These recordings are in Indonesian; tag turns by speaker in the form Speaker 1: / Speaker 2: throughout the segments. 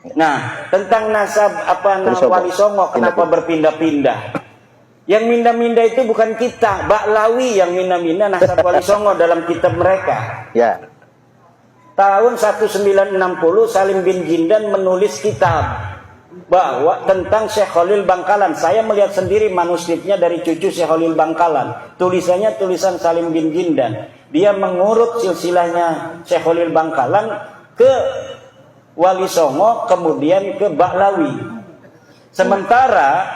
Speaker 1: Nah, tentang nasab Wali Songo kenapa berpindah-pindah? Yang minda-minda itu bukan kita, Baklawi yang minda-minda nasab Wali Songo dalam kitab mereka.
Speaker 2: Ya.
Speaker 1: Tahun 1960 Salim bin Jindan menulis kitab bahwa tentang Syekh Khalil Bangkalan. Saya melihat sendiri manuskripnya dari cucu Syekh Khalil Bangkalan. Tulisannya tulisan Salim bin Jindan. Dia mengurut silsilahnya Syekh Khalil Bangkalan ke Wali Songo, kemudian ke Baklawi. Sementara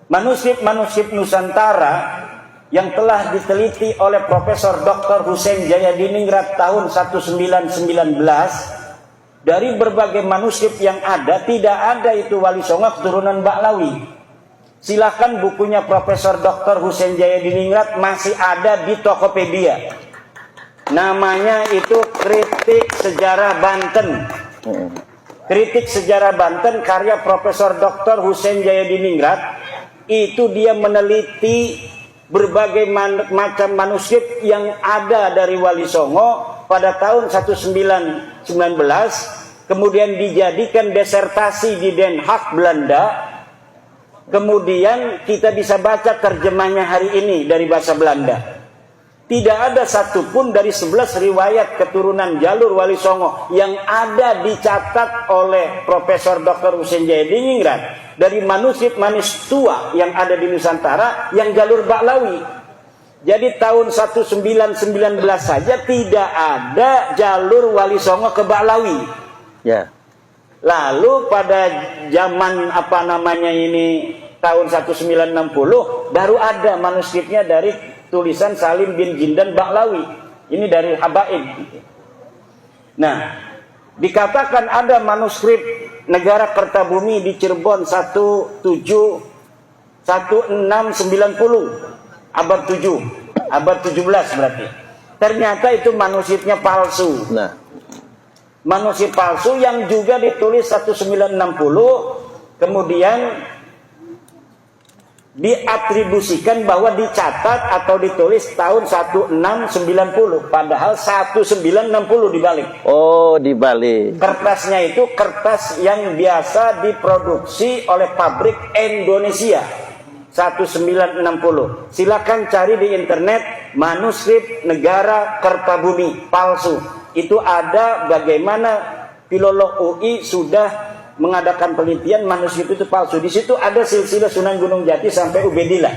Speaker 1: manuskrip Nusantara yang telah diteliti oleh Profesor Dr. Husein Jayadiningrat tahun 1919, dari berbagai manuskrip yang ada, tidak ada itu Wali Songo keturunan Baklawi. Silakan bukunya Profesor Dr. Husein Jayadiningrat masih ada di Tokopedia. Namanya itu Kritik Sejarah Banten. Kritik Sejarah Banten karya Profesor Dr. Husein Jayadiningrat. Itu dia meneliti berbagai macam manuskrip yang ada dari Wali Songo pada tahun 1919, kemudian dijadikan disertasi di Den Haag, Belanda. Kemudian kita bisa baca terjemahnya hari ini dari bahasa Belanda. Tidak ada satupun dari 11 riwayat keturunan jalur Wali Songo yang ada dicatat oleh Profesor Dr. Husein Jayadiningrat dari manuskrip-manuskrip tua yang ada di Nusantara yang jalur Baklawi. Jadi tahun 1919 saja tidak ada jalur Wali Songo ke Baklawi. Ya. Lalu pada zaman tahun 1960 baru ada manuskripnya dari tulisan Salim bin Jindan Baklawi. Ini dari Habaib. Nah, dikatakan ada manuskrip Negara Kertabumi di Cirebon 1690 abad 7, abad 17 berarti. Ternyata itu manuskripnya palsu. Nah, manuskrip palsu yang juga ditulis 1960, kemudian diatribusikan bahwa dicatat atau ditulis tahun 1690, padahal 1960 dibalik. Oh, dibalik. Kertasnya itu kertas yang biasa diproduksi oleh pabrik Indonesia. 1960. Silakan cari di internet manuskrip Negara Kertabumi palsu. Itu ada bagaimana filolog UI sudah mengadakan penelitian manuskrip itu palsu. Di situ ada silsilah Sunan Gunung Jati sampai Ubedillah.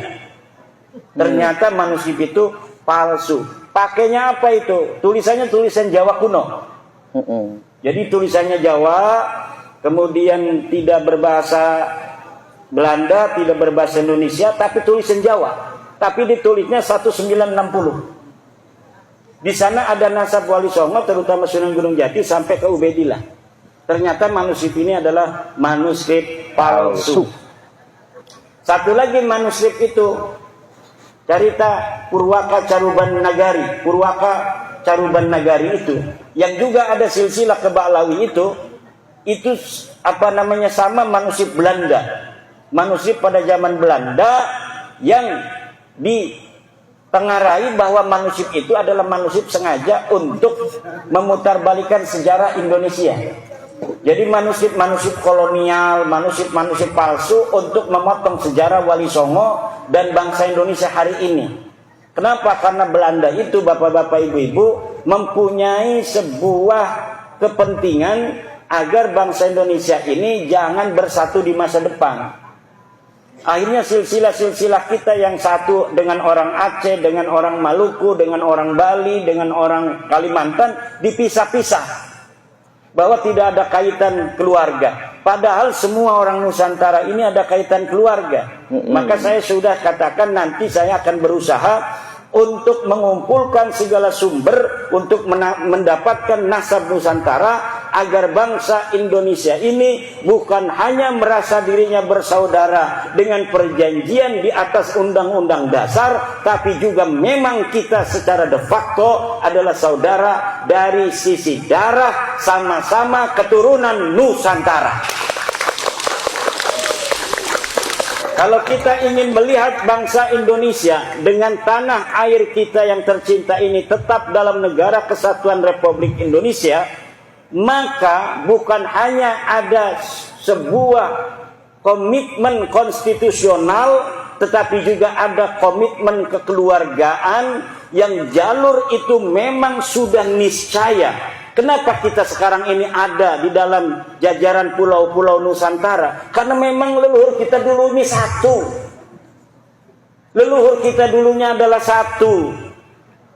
Speaker 1: Ternyata manuskrip itu palsu. Pakainya apa itu? Tulisannya tulisan Jawa kuno. Jadi tulisannya Jawa, kemudian tidak berbahasa Belanda, tidak berbahasa Indonesia, tapi tulisan Jawa. Tapi ditulisnya 1960. Di sana ada nasab Wali Songo, terutama Sunan Gunung Jati sampai ke Ubedillah. Ternyata manuskrip ini adalah manuskrip palsu. Satu lagi manuskrip itu, cerita Purwaka Caruban Nagari. Purwaka Caruban Nagari itu, yang juga ada silsilah ke Baklawi itu sama manuskrip Belanda. Manuskrip pada zaman Belanda yang ditengarai bahwa manuskrip itu adalah manuskrip sengaja untuk memutarbalikkan sejarah Indonesia. Jadi manuskrip-manuskrip kolonial, manuskrip-manuskrip palsu untuk memotong sejarah Wali Songo dan bangsa Indonesia hari ini. Kenapa? Karena Belanda itu, bapak-bapak, ibu-ibu, mempunyai sebuah kepentingan agar bangsa Indonesia ini jangan bersatu di masa depan. Akhirnya silsilah-silsilah kita yang satu dengan orang Aceh, dengan orang Maluku, dengan orang Bali, dengan orang Kalimantan dipisah-pisah. Bahwa tidak ada kaitan keluarga. Padahal semua orang Nusantara ini ada kaitan keluarga. Maka saya sudah katakan nanti saya akan berusaha untuk mengumpulkan segala sumber untuk mendapatkan nasab Nusantara agar bangsa Indonesia ini bukan hanya merasa dirinya bersaudara dengan perjanjian di atas undang-undang dasar, tapi juga memang kita secara de facto adalah saudara dari sisi darah, sama-sama keturunan Nusantara. Kalau kita ingin melihat bangsa Indonesia dengan tanah air kita yang tercinta ini tetap dalam negara kesatuan Republik Indonesia, maka bukan hanya ada sebuah komitmen konstitusional, tetapi juga ada komitmen kekeluargaan yang jalur itu memang sudah niscaya. Kenapa kita sekarang ini ada di dalam jajaran pulau-pulau Nusantara? Karena memang leluhur kita dulu ini satu. Leluhur kita dulunya adalah satu.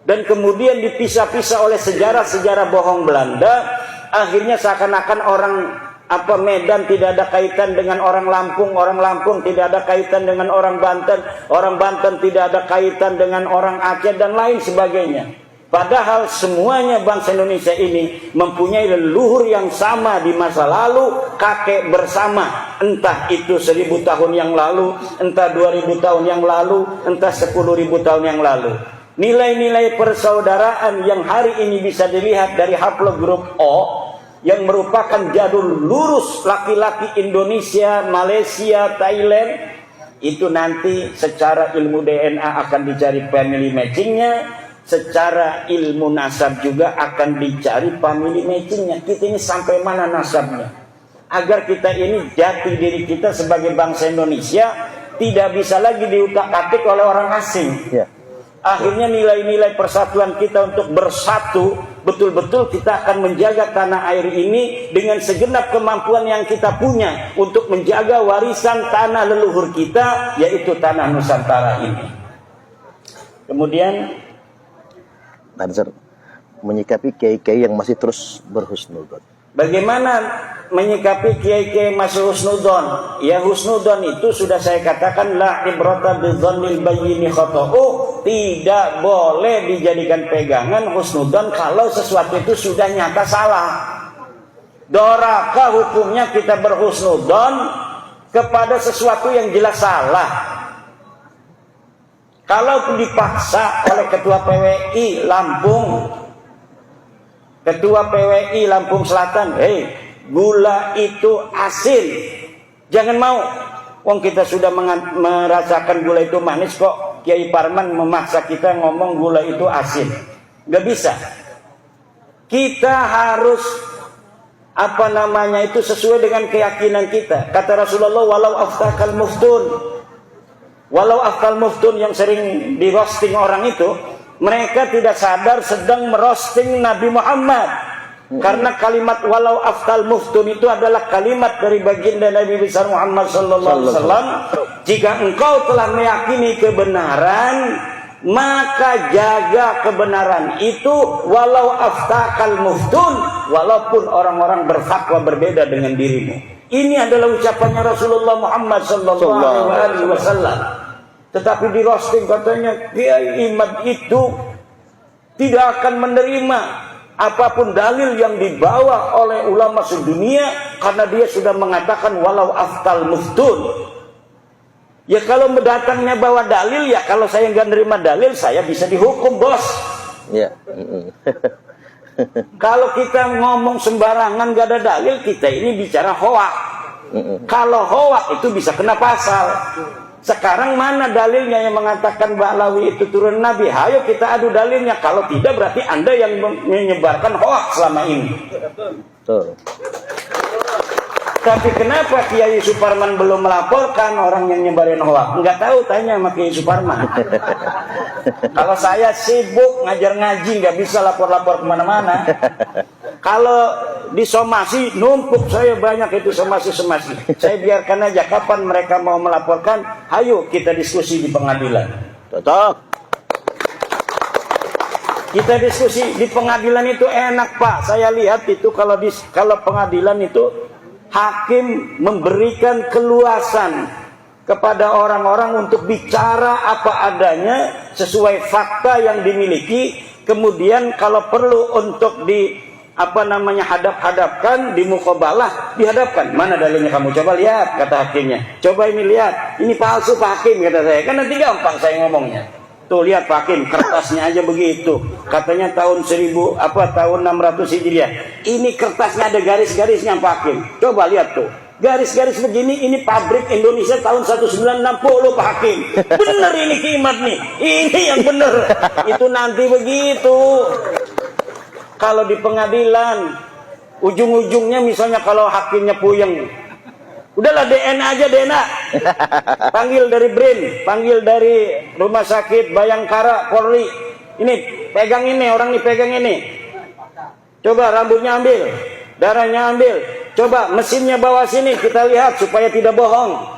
Speaker 1: Dan kemudian dipisah-pisah oleh sejarah-sejarah bohong Belanda. Akhirnya seakan-akan orang Medan tidak ada kaitan dengan orang Lampung tidak ada kaitan dengan orang Banten tidak ada kaitan dengan orang Aceh dan lain sebagainya. Padahal semuanya bangsa Indonesia ini mempunyai leluhur yang sama di masa lalu, kakek bersama, entah itu 1000 tahun yang lalu, entah 2000 tahun yang lalu, entah 10.000 tahun yang lalu. Nilai-nilai persaudaraan yang hari ini bisa dilihat dari haplogrup O, yang merupakan jadul lurus laki-laki Indonesia, Malaysia, Thailand, itu nanti secara ilmu DNA akan dicari family matchingnya, secara ilmu nasab juga akan dicari family matchingnya. Kita ini sampai mana nasabnya, agar kita ini jati diri kita sebagai bangsa Indonesia tidak bisa lagi diutak-atik oleh orang asing. Akhirnya nilai-nilai persatuan kita untuk bersatu, betul-betul kita akan menjaga tanah air ini dengan segenap kemampuan yang kita punya untuk menjaga warisan tanah leluhur kita, yaitu tanah Nusantara ini. Kemudian
Speaker 2: menyikapi kiai-kiai yang masih terus berhusnudzon.
Speaker 1: Bagaimana menyikapi kiai-kiai masih husnudzon? Ya, husnudzon itu sudah saya katakan, la ibrata bidzannil bayyini khata'u, tidak boleh dijadikan pegangan husnudzon kalau sesuatu itu sudah nyata salah. Doraka hukumnya kita berhusnudzon kepada sesuatu yang jelas salah. Kalau dipaksa oleh ketua PWI Lampung, Ketua PWI Lampung Selatan, gula itu asin, jangan mau. Wong kita sudah merasakan gula itu manis, kok Kiai Parman memaksa kita ngomong gula itu asin? Gak bisa. Kita harus itu sesuai dengan keyakinan kita. Kata Rasulullah, walau aftakal muftun, walau aftal muftun yang sering di roasting orang itu, mereka tidak sadar sedang merosting Nabi Muhammad. Karena kalimat walau aftal muftun itu adalah kalimat dari baginda Nabi besar Muhammad sallallahu alaihi wasallam. Jika engkau telah meyakini kebenaran, maka jaga kebenaran itu walau aftakal muftun, walaupun orang-orang berfatwa berbeda dengan dirimu. Ini adalah ucapannya Rasulullah Muhammad sallallahu alaihi wasallam. Tetapi di roasting katanya Kiai Imad itu tidak akan menerima apapun dalil yang dibawa oleh ulama sedunia, karena dia sudah mengatakan walau aftal muftun. Ya kalau mendatangnya bawa dalil, ya kalau saya nggak nerima dalil, saya bisa dihukum, bos. Ya. Kalau kita ngomong sembarangan gak ada dalil, kita ini bicara hoak. Kalau hoak itu bisa kena pasal. Sekarang mana dalilnya yang mengatakan Ba'lawi itu turun Nabi? Ayo kita adu dalilnya. Kalau tidak berarti Anda yang menyebarkan hoax selama ini. Betul. Tapi kenapa Kiai Suparman belum melaporkan orang yang nyebarin hoax? Enggak tahu, tanya sama Kiai Suparman. Kalau saya sibuk ngajar ngaji, nggak bisa lapor-lapor kemana-mana. Kalau di somasi numpuk saya banyak itu somasi. Saya biarkan aja, kapan mereka mau melaporkan, ayo kita diskusi di pengadilan. Cocok. Kita diskusi di pengadilan itu enak, Pak. Saya lihat itu kalau pengadilan itu hakim memberikan keluasan kepada orang-orang untuk bicara apa adanya sesuai fakta yang dimiliki. Kemudian kalau perlu untuk hadap-hadapkan, di muqabalah dihadapkan. Mana dalilnya kamu? Coba lihat, kata hakimnya. Coba ini lihat, ini palsu Pak Hakim, kata saya. Kan nanti gampang saya ngomongnya. Tuh lihat Pak Hakim, kertasnya aja begitu. Katanya tahun 600 Hijriah. Ini kertasnya ada garis-garisnya Pak Hakim. Coba lihat tuh. Garis-garis begini, ini pabrik Indonesia tahun 1960 Pak Hakim. Bener ini kimat nih. Ini yang bener. Itu nanti begitu. Kalau di pengadilan ujung-ujungnya misalnya kalau hakimnya puyeng, udahlah DNA aja, DNA. Panggil dari BRIN, panggil dari Rumah Sakit Bayangkara Polri. Ini pegang ini, orang nih pegang ini. Coba rambutnya ambil, darahnya ambil. Coba mesinnya bawa sini, kita lihat supaya tidak bohong.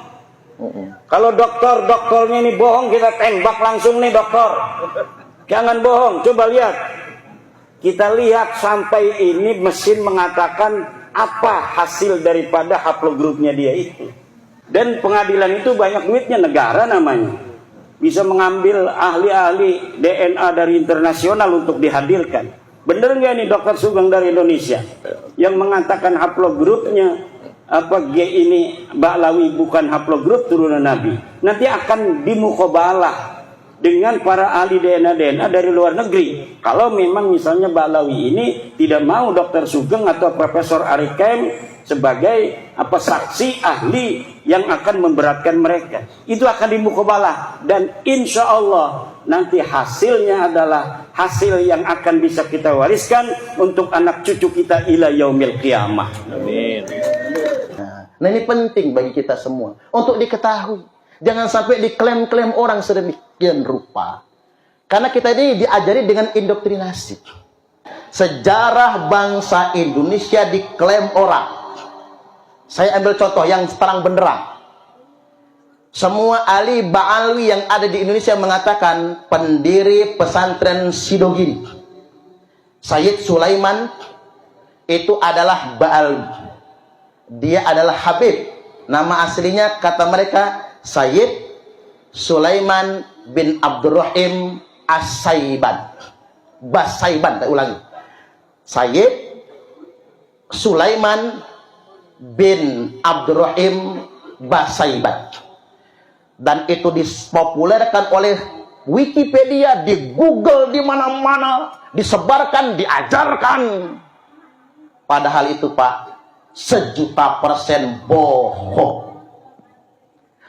Speaker 1: Kalau dokternya ini bohong, kita tembak langsung nih dokter. Jangan bohong, coba lihat. Kita lihat sampai ini mesin mengatakan apa hasil daripada haplogrupnya dia itu. Dan pengadilan itu banyak duitnya, negara namanya. Bisa mengambil ahli-ahli DNA dari internasional untuk dihadirkan. Bener nggak nih dokter Sugeng dari Indonesia yang mengatakan haplogrupnya apa G ini Ba'lawi bukan haplogrup turunan Nabi? Nanti akan dimukobalah dengan para ahli DNA dari luar negeri. Kalau memang misalnya Ba'lawi ini tidak mau dokter Sugeng atau Profesor Arikem sebagai apa saksi ahli yang akan memberatkan mereka, itu akan dimukobalah, dan insya Allah nanti hasilnya adalah hasil yang akan bisa kita wariskan untuk anak cucu kita ila yaumil qiyamah. Amin.
Speaker 2: Nah ini penting bagi kita semua untuk diketahui. Jangan sampai diklaim-klaim orang sedemikian rupa. Karena kita ini diajari dengan indoktrinasi. Sejarah bangsa Indonesia diklaim orang. Saya ambil contoh yang terang benderang. Semua ahli Ba'alwi yang ada di Indonesia mengatakan pendiri pesantren Sidogiri, Sayyid Sulaiman, itu adalah Ba'alwi. Dia adalah Habib. Nama aslinya kata mereka Sayyid Sulaiman bin Abdurrahim As-Saiban. Bas-Saiban, tak ulangi. Sayyid Sulaiman bin Abdurrahim Bas-Saiban. Dan itu dipopulerkan oleh Wikipedia, di Google, di mana-mana, disebarkan, diajarkan. Padahal itu Pak, 1.000.000% bohong.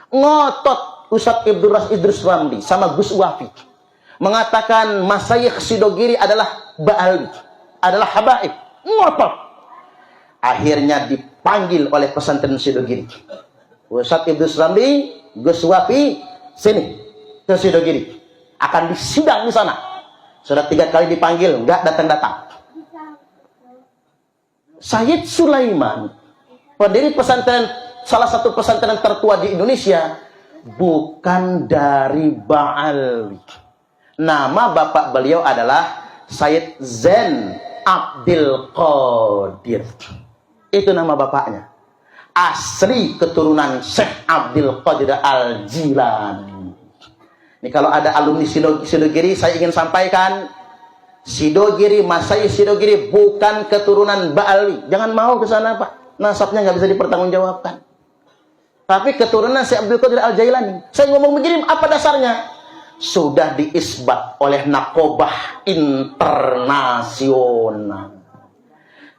Speaker 2: Ngotot Ustadz Idrus Ramli sama Gus Wafi mengatakan Masyayikh Sidogiri adalah Ba'alwi, adalah habaib. Ngotot. Akhirnya dipanggil oleh pesantren Sidogiri. Ustadz Idrus Ramli, Gus Wafi, sini ke Sidogiri. Akan disidang di sana. Sudah 3 kali dipanggil, enggak datang-datang. Sayyid Sulaiman, pendiri pesantren, salah satu pesantren tertua di Indonesia, bukan dari Ba'alwi. Nama bapak beliau adalah Sayyid Zain Abdul Qadir. Itu nama bapaknya. Asli keturunan Syekh Abdul Qadir Al-Jilani. Ini kalau ada alumni Sidogiri, saya ingin sampaikan, Sidogiri, Masyayikh Sidogiri bukan keturunan Ba'alwi. Jangan mau ke sana Pak. Nasabnya nggak bisa dipertanggungjawabkan. Tapi keturunan Syekh Abdul Qadir Al-Jailani. Saya ngomong begini, apa dasarnya? Sudah diisbat oleh Nakobah Internasional.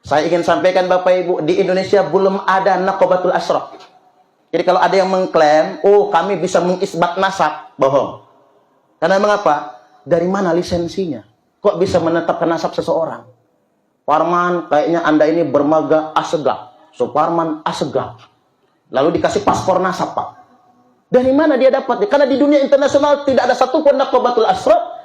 Speaker 2: Saya ingin sampaikan Bapak Ibu, di Indonesia belum ada Nakobatul Ashraf. Jadi kalau ada yang mengklaim, oh kami bisa mengisbat nasab, bohong. Karena mengapa? Dari mana lisensinya? Kok bisa menetapkan nasab seseorang? Parman, kayaknya Anda ini bermarga Asegaf. Suparman Asegaf. Lalu dikasih paspor nasab, Pak. Dari mana dia dapat? Karena di dunia internasional tidak ada satupun Nakobatul Ashraf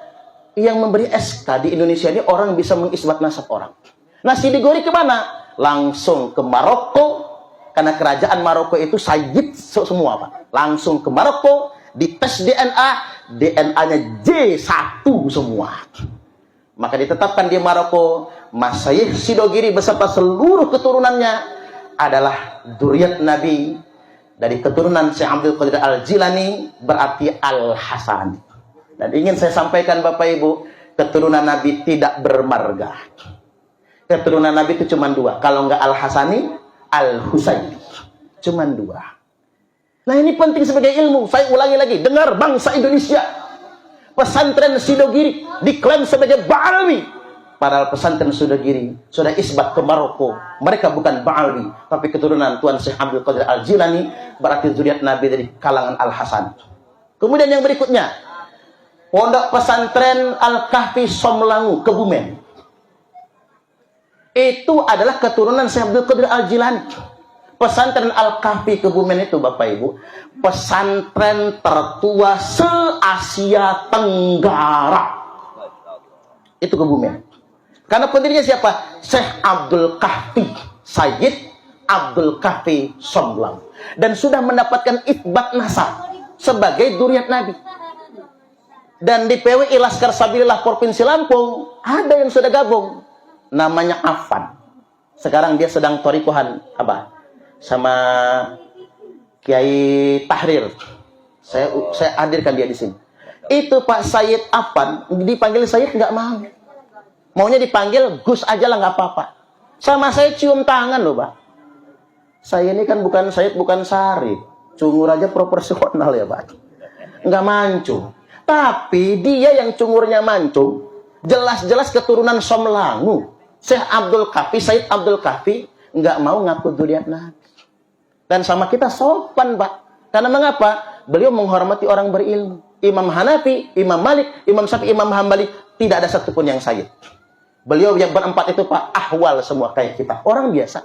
Speaker 2: yang memberi SK. Di Indonesia ini orang bisa mengisbat nasab orang. Nah, Sidogiri kemana? Langsung ke Maroko. Karena kerajaan Maroko itu Sayyid semua, Pak. Langsung ke Maroko, dites DNA, DNA-nya J1 semua. Maka ditetapkan di Maroko, Masyayikh Sidogiri beserta seluruh keturunannya adalah dzurriyyat Nabi. Dari keturunan Syekh Abdul Qadir Al-Jilani berarti Al-Hasani. Dan ingin saya sampaikan Bapak Ibu, keturunan Nabi tidak bermarga. Keturunan Nabi itu cuma 2. Kalau enggak Al-Hasani, Al-Husaini. Cuma 2. Nah ini penting sebagai ilmu. Saya ulangi lagi. Dengar bangsa Indonesia. Pesantren Sidogiri diklaim sebagai Ba'alwi. Padahal pesantren Sidogiri sudah isbat ke Maroko. Mereka bukan Ba'alwi. Tapi keturunan Tuan Syekh Abdul Qadir Al-Jilani. Berarti zuriat Nabi dari kalangan Al-Hasan. Kemudian yang berikutnya. Pondok pesantren Al-Kahfi Somlangu, Kebumen. itu adalah keturunan Syekh Abdul Qadir Al-Jilani. Pesantren Al-Kahfi Kebumen itu Bapak Ibu, pesantren tertua se-Asia Tenggara. Itu Kebumen. Karena pendirinya siapa? Syekh Abdul Kahfi, Sayyid Abdul Kahfi Somlang. Dan sudah mendapatkan itsbat nasab sebagai dzurriyyat Nabi. Dan di PWI Laskar Sabilillah Provinsi Lampung ada yang sudah gabung, namanya Afan. Sekarang dia sedang thariqahan sama Kiai Tahrir. Saya hadirkan dia di sini. Itu Pak Sayyid Afan dipanggil Sayyid nggak mau. Maunya dipanggil Gus aja lah, nggak apa-apa. Sama saya cium tangan loh, Pak. Saya ini kan bukan Sayyid, bukan Sarif. Cungur aja proporsional ya, Pak. Nggak mancung. Tapi dia yang cungurnya mancung, jelas-jelas keturunan Somlangu. Syekh Abdul Kahfi, Sayyid Abdul Kahfi, nggak mau ngaku dzurriyyat Nabi. Dan sama kita sopan, Pak. Karena mengapa? Beliau menghormati orang berilmu. Imam Hanafi, Imam Malik, Imam Syafi'i, Imam Hambali, tidak ada satupun yang Sayyid. Beliau yang berempat itu Pak, ahwal semua kayak kita. Orang biasa.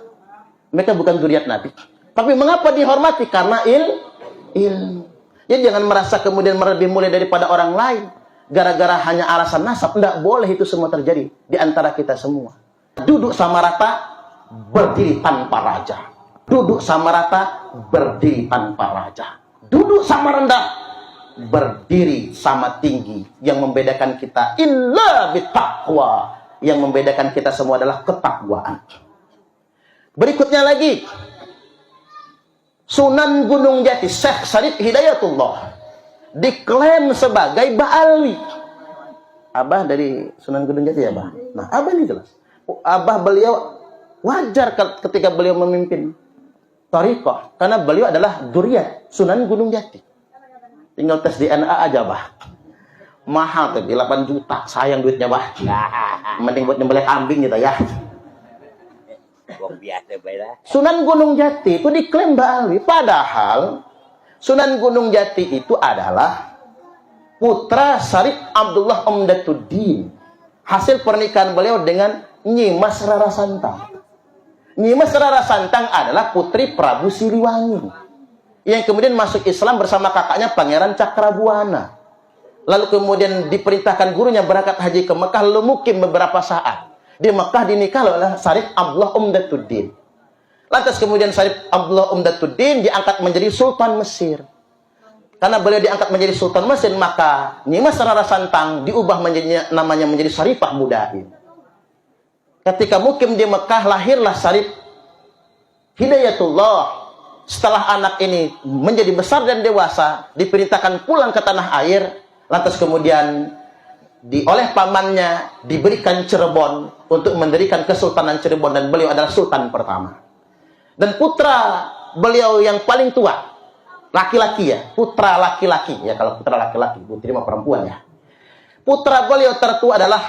Speaker 2: Mereka bukan dzurriyyat Nabi. Tapi mengapa dihormati? Karena ilmu. Jadi jangan merasa kemudian lebih mulia daripada orang lain. Gara-gara hanya alasan nasab. Tidak boleh itu semua terjadi di antara kita semua. Duduk sama rata, berdiri tanpa raja. Duduk sama rata, berdiri tanpa raja. Duduk sama rendah, berdiri sama tinggi. Yang membedakan kita illa bittaqwa. Yang membedakan kita semua adalah ketakwaan. Berikutnya lagi, Sunan Gunung Jati, Syekh Syarif Hidayatullah diklaim sebagai Ba'alwi. Abah dari Sunan Gunung Jati ya, Abah? Nah, Abah ini jelas. Abah beliau wajar ketika beliau memimpin thariqah, karena beliau adalah dzurriyyat Sunan Gunung Jati. Tinggal tes DNA aja, Bah. Mahal tuh, 8 juta. Sayang duitnya, Bah. Mending buat nyembelih kambing gitu ya. Sunan Gunung Jati itu diklaim Ba'alwi. Padahal Sunan Gunung Jati itu adalah putra Syarif Abdullah Umdatuddin. Hasil pernikahan beliau dengan Nyimas Rara Santang. Nyimas Rara Santang adalah putri Prabu Siliwangi, yang kemudian masuk Islam bersama kakaknya Pangeran Cakrabuana. Lalu kemudian diperintahkan gurunya berangkat haji ke Mekah, lalu mukim beberapa saat. Di Mekah dinikah oleh Syarif Abdullah Umdatuddin. Lantas kemudian Syarif Abdullah Umdatuddin diangkat menjadi Sultan Mesir. Karena beliau diangkat menjadi Sultan Mesir, maka Nyimas Rara Santang diubah namanya menjadi Syarifah Mudain. Ketika mukim di Mekah, lahirlah Syarif Hidayatullah. Setelah anak ini menjadi besar dan dewasa, diperintahkan pulang ke tanah air. Lantas kemudian oleh pamannya diberikan Cirebon untuk mendirikan Kesultanan Cirebon, dan beliau adalah sultan pertama. Dan putra beliau yang paling tua, laki-laki ya, putra laki-laki ya, kalau putra laki-laki, putri mah perempuan ya. Putra beliau tertua adalah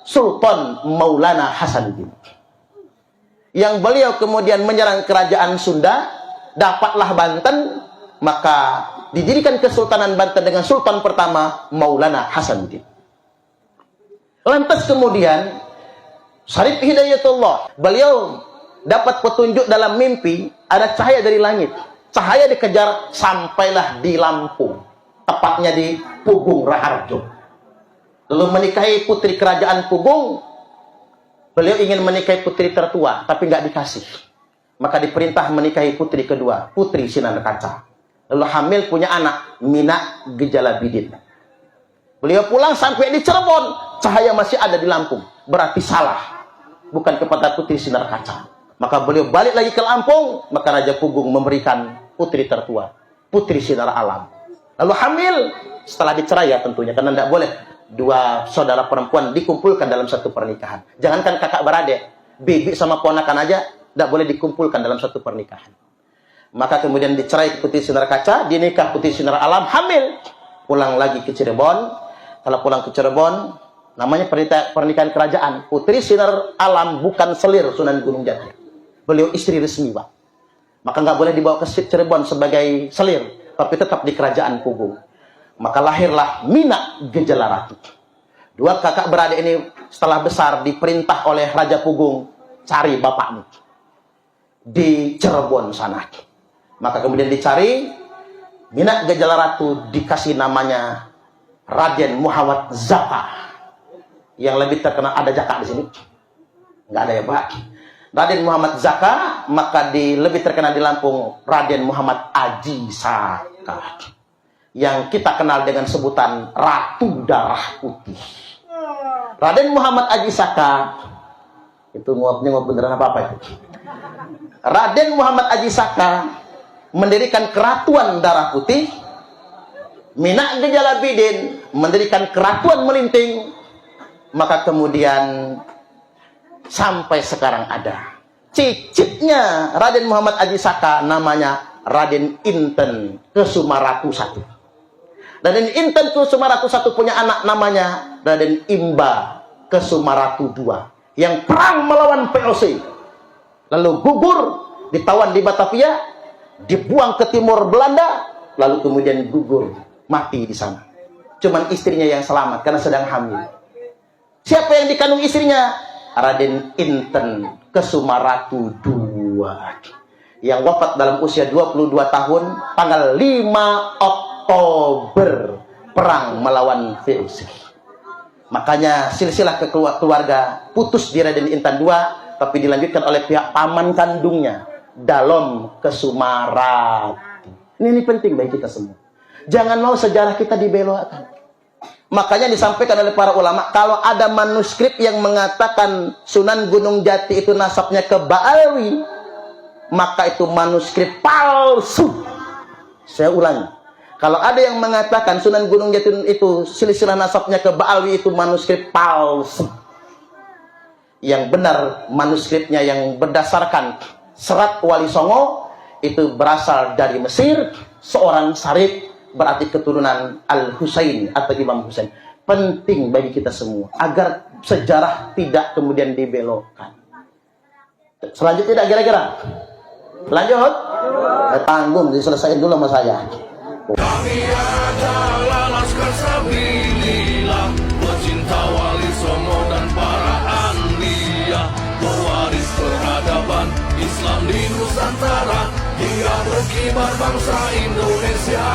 Speaker 2: Sultan Maulana Hasanuddin. Yang beliau kemudian menyerang kerajaan Sunda, dapatlah Banten, maka didirikan Kesultanan Banten dengan sultan pertama Maulana Hasanuddin. Lantas kemudian Syarif Hidayatullah, beliau dapat petunjuk dalam mimpi, ada cahaya dari langit. Cahaya dikejar sampailah di Lampung, tepatnya di Pugung Raharjo. Lalu menikahi putri kerajaan Pugung. Beliau ingin menikahi putri tertua, tapi nggak dikasih. Maka diperintah menikahi putri kedua, Putri Sinar Kaca. Lalu hamil punya anak, Mina Gejalabidin. Beliau pulang sampai di Cirebon, cahaya masih ada di Lampung. Berarti salah, bukan kepada Putri Sinar Kaca. Maka beliau balik lagi ke Lampung, maka Raja Pugung memberikan putri tertua, Putri Sinar Alam. Lalu hamil, setelah dicerai ya tentunya, karena tidak boleh dua saudara perempuan dikumpulkan dalam satu pernikahan. Jangankan kakak beradik, bibi sama ponakan aja tidak boleh dikumpulkan dalam satu pernikahan. Maka kemudian dicerai Putri Sinar Kaca, dinikah Putri Sinar Alam, hamil, pulang lagi ke Cirebon. Kalau pulang ke Cirebon, namanya pernikahan kerajaan. Putri Sinar Alam bukan selir Sunan Gunung Jati. Beliau istri resmi, Pak. Maka nggak boleh dibawa ke Cirebon sebagai selir, tapi tetap di kerajaan Pugung. Maka lahirlah Mina Gejalaratu. Dua kakak beradik ini setelah besar diperintah oleh Raja Pugung, cari bapakmu di Cirebon sana. Maka kemudian dicari, Minak Gejala Ratu dikasih namanya Raden Muhammad Zaka. Yang lebih terkenal, ada Jaka di sini? Nggak ada ya Pak? Raden Muhammad Zaka, maka lebih terkenal di Lampung Raden Muhammad Aji Saka, yang kita kenal dengan sebutan Ratu Darah Putih. Raden Muhammad Aji Saka itu nguap-nguap beneran apa itu? Raden Muhammad Aji Saka mendirikan Keratuan Darah Putih. Minak Gejala Bidin mendirikan Keratuan Melinting. Maka kemudian sampai sekarang ada cicitnya Raden Muhammad Aji Saka, namanya Raden Inten Kesumaratu I. Raden Inten Kesumaratu I punya anak namanya Raden Imba Kesumaratu II, yang perang melawan POC, lalu gugur, ditawan di Batavia, dibuang ke timur Belanda, lalu kemudian gugur, mati di sana. Cuman istrinya yang selamat karena sedang hamil. Siapa yang dikandung istrinya? Raden Inten Kesumaratu II, yang wafat dalam usia 22 tahun tanggal 5 Oktober, perang melawan VOC. Makanya silsilah keluarga putus di Raden Inten II, tapi dilanjutkan oleh pihak paman kandungnya, Dalom Kesumarati. Ini penting bagi kita semua. Jangan mau sejarah kita dibelokkan. Makanya disampaikan oleh para ulama, kalau ada manuskrip yang mengatakan Sunan Gunung Jati itu nasabnya ke Baalwi, maka itu manuskrip palsu. Saya ulangi, kalau ada yang mengatakan Sunan Gunung Jati itu silsilah nasabnya ke Baalwi, itu manuskrip palsu. Yang benar manuskripnya yang berdasarkan Serat Wali Songo itu berasal dari Mesir, seorang Sarif, berarti keturunan Al-Husain atau Imam Husain. Penting bagi kita semua agar sejarah tidak kemudian dibelokkan. Selanjutnya tidak kira-kira? Lanjut? Tanggung, diselesaikan dulu sama saya.
Speaker 3: Kami adalah Laskar Sabilillah, pecinta Wali Songo dan para anbiya, pewaris peradaban Islam di Nusantara, hingga berkibar bangsa Indonesia.